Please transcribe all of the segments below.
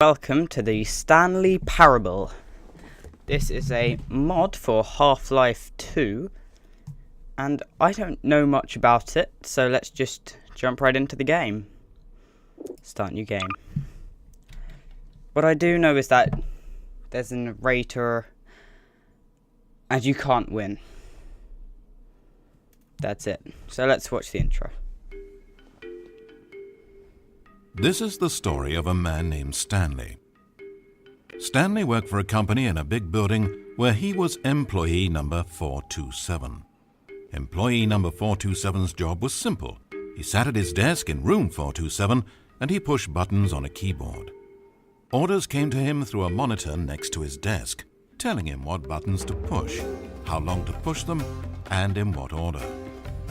Welcome to the Stanley Parable. This is a mod for Half-Life 2, and I don't know much about it, so let's just jump right into the game. Start new game. What I do know is that there's a narrator, and you can't win. That's it. So let's watch the intro. This is the story of a man named Stanley. Stanley worked for a company in a big building where he was employee number 427. Employee number 427's job was simple. He sat at his desk in room 427 and he pushed buttons on a keyboard. Orders came to him through a monitor next to his desk, telling him what buttons to push, how long to push them, and in what order.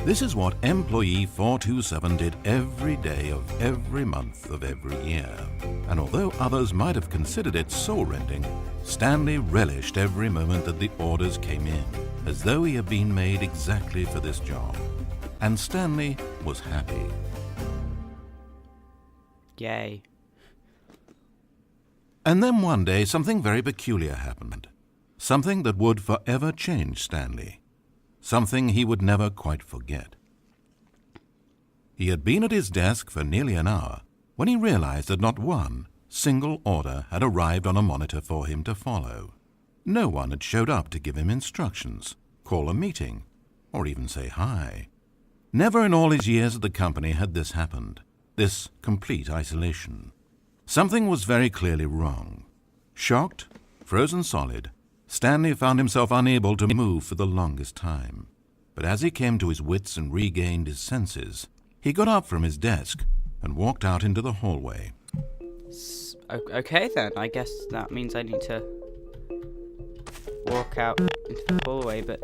This is what employee 427 did every day of every month of every year. And although others might have considered it soul-rending, Stanley relished every moment that the orders came in, as though he had been made exactly for this job. And Stanley was happy. Yay. And then one day something very peculiar happened. Something that would forever change Stanley. Something he would never quite forget. He had been at his desk for nearly an hour when he realized that not one single order had arrived on a monitor for him to follow. No one had showed up to give him instructions, call a meeting, or even say hi. Never in all his years at the company had this happened, this complete isolation. Something was very clearly wrong. Shocked, frozen solid, Stanley found himself unable to move for the longest time. But as he came to his wits and regained his senses, he got up from his desk and walked out into the hallway. Okay then, I guess that means I need to walk out into the hallway, but...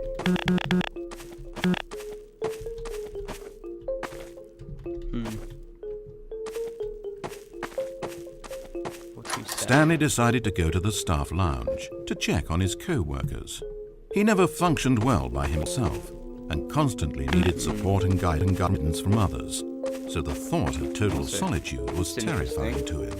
Stanley decided to go to the staff lounge to check on his co-workers. He never functioned well by himself and constantly needed support and guidance from others, so the thought of total solitude was terrifying to him.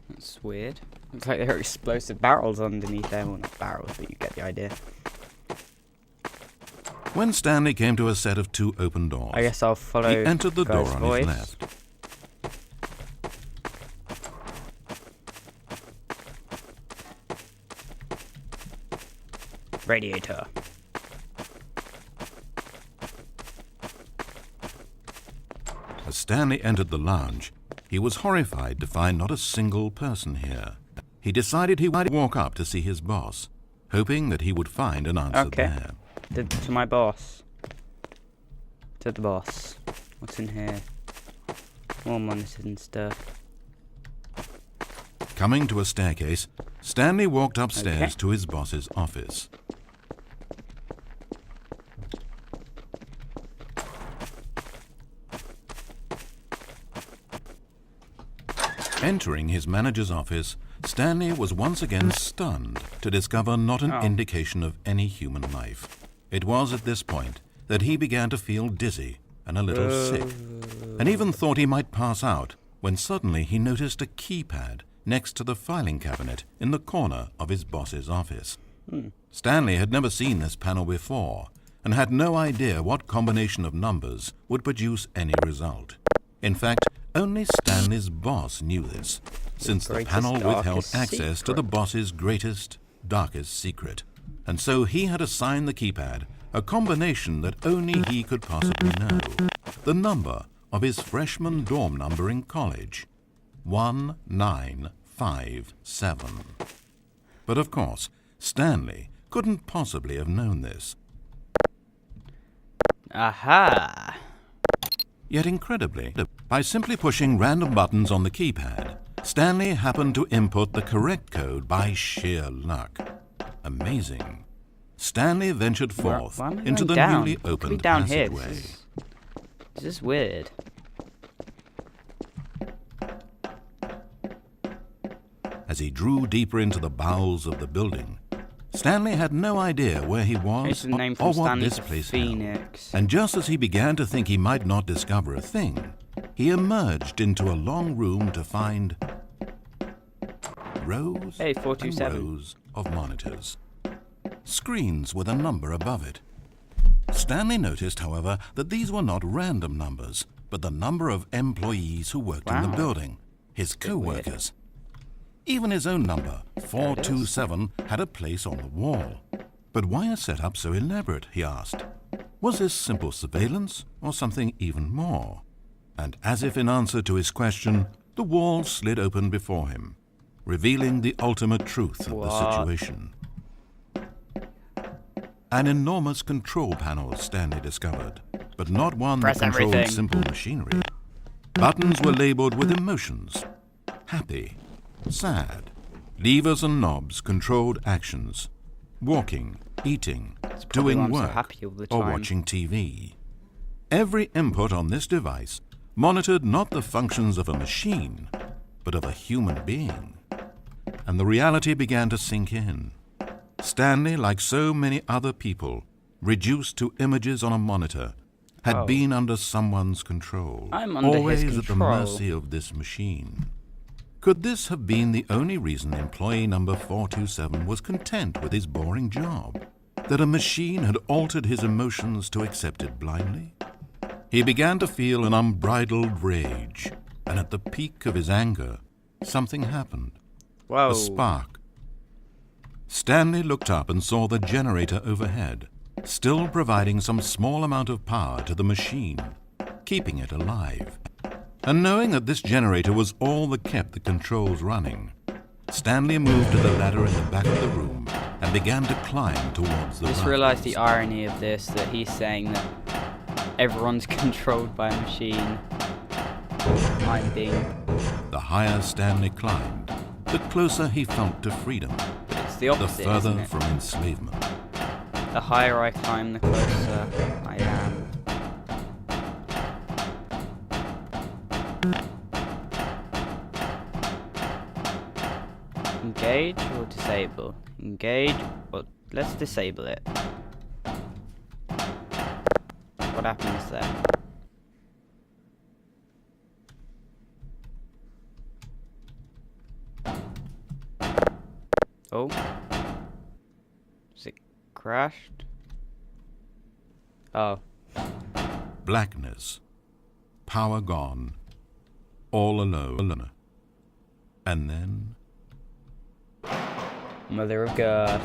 That's weird. Looks like there are explosive barrels underneath there. Well, not barrels, but you get the idea. When Stanley came to a set of two open doors, I guess I'll follow. he entered the door on voice. his left. Radiator. As Stanley entered the lounge, he was horrified to find not a single person here. He decided he would walk up to see his boss, hoping that he would find an answer there. To my boss. To the boss. What's in here? More monitors and stuff. Coming to a staircase, Stanley walked upstairs to his boss's office. Entering his manager's office, Stanley was once again stunned to discover not an indication of any human life. It was at this point that he began to feel dizzy and a little sick, and even thought he might pass out when suddenly he noticed a keypad next to the filing cabinet in the corner of his boss's office. Stanley had never seen this panel before and had no idea what combination of numbers would produce any result. In fact, only Stanley's boss knew this, since the panel withheld access to the boss's greatest, darkest secret. And so he had assigned the keypad a combination that only he could possibly know. The number of his freshman dorm number in college. 1957. But of course, Stanley couldn't possibly have known this. Aha! Yet incredibly, by simply pushing random buttons on the keypad, Stanley happened to input the correct code by sheer luck. Amazing. Stanley ventured forth into the newly opened passageway. This is weird. As he drew deeper into the bowels of the building, Stanley had no idea where he was Change the name or from what Stanley this to place held. Phoenix. And just as he began to think he might not discover a thing, he emerged into a long room to find rows Hey, and 427. rows of monitors. Screens with a number above it. Stanley noticed, however, that these were not random numbers, but the number of employees who worked in the Wow. building, his Bit weird. co-workers. Even his own number, 427, had a place on the wall. But why a setup so elaborate, he asked. Was this simple surveillance or something even more? And as if in answer to his question, the wall slid open before him, revealing the ultimate truth of the situation. An enormous control panel Stanley discovered, but not one that Press controlled everything. simple machinery. Buttons were labeled with emotions. Happy, sad. Levers and knobs controlled actions. Walking, eating, Probably why doing I'm so work, happy all the or time. watching TV. Every input on this device monitored not the functions of a machine, but of a human being. And the reality began to sink in. Stanley, like so many other people, reduced to images on a monitor, had been under someone's control, I'm under his always at the control. mercy of this machine. Could this have been the only reason employee number 427 was content with his boring job? That a machine had altered his emotions to accept it blindly? He began to feel an unbridled rage, and at the peak of his anger, something happened. Whoa. A spark. Stanley looked up and saw the generator overhead, still providing some small amount of power to the machine, keeping it alive. And knowing that this generator was all that kept the controls running, Stanley moved to the ladder in the back of the room and began to climb towards the Just rafters. realised the irony of this, that he's saying that everyone's controlled by a machine. I'm being... The higher Stanley climbed, the closer he felt to freedom, But it's the the opposite, further isn't it? from enslavement. The higher I climb, the closer I am. Engage or disable? Engage or... Let's disable it. What happens there? Oh. Is it crashed? Oh. Blackness, power gone, all alone. And then Mother of God.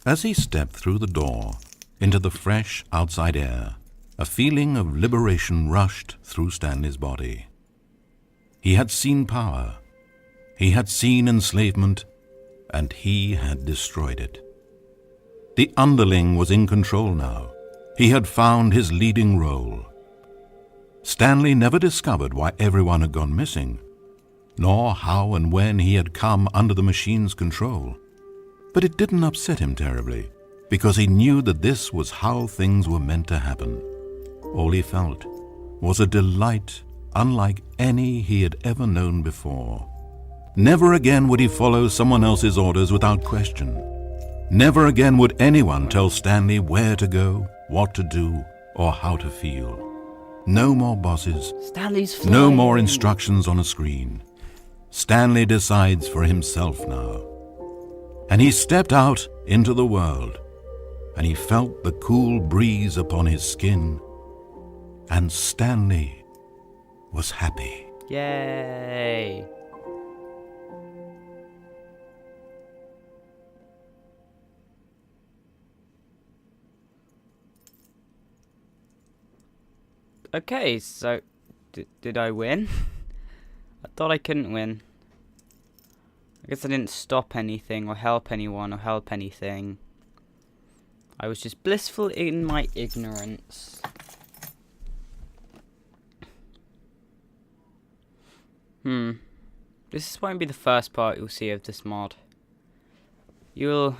as he stepped through the door into the fresh outside air, a feeling of liberation rushed through Stanley's body. He had seen power, he had seen enslavement, and he had destroyed it. The underling was in control now. He had found his leading role. Stanley never discovered why everyone had gone missing, nor how and when he had come under the machine's control. But it didn't upset him terribly, because he knew that this was how things were meant to happen. All he felt was a delight unlike any he had ever known before. Never again would he follow someone else's orders without question. Never again would anyone tell Stanley where to go, what to do, or how to feel. No more bosses, Stanley's flying. no more instructions on a screen. Stanley decides for himself now. And he stepped out into the world, and he felt the cool breeze upon his skin, and Stanley was happy. Yay. Okay, so did I win? I thought I couldn't win. I guess I didn't stop anything or help anyone or help anything. I was just blissful in my ignorance. This won't be the first part you'll see of this mod. You'll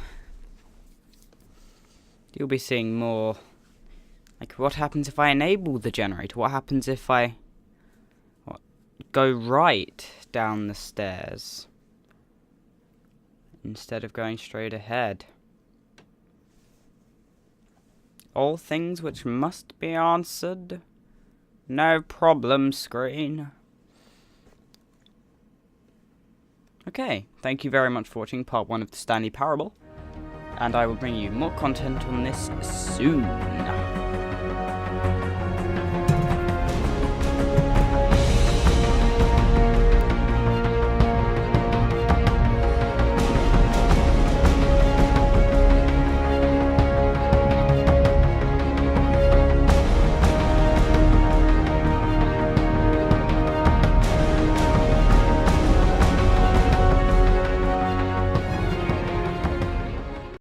be seeing more. Like, what happens if I enable the generator? What happens if I go right down the stairs? instead of going straight ahead. All things which must be answered. No problem, screen. Okay, thank you very much for watching part 1 of the Stanley Parable, and I will bring you more content on this soon.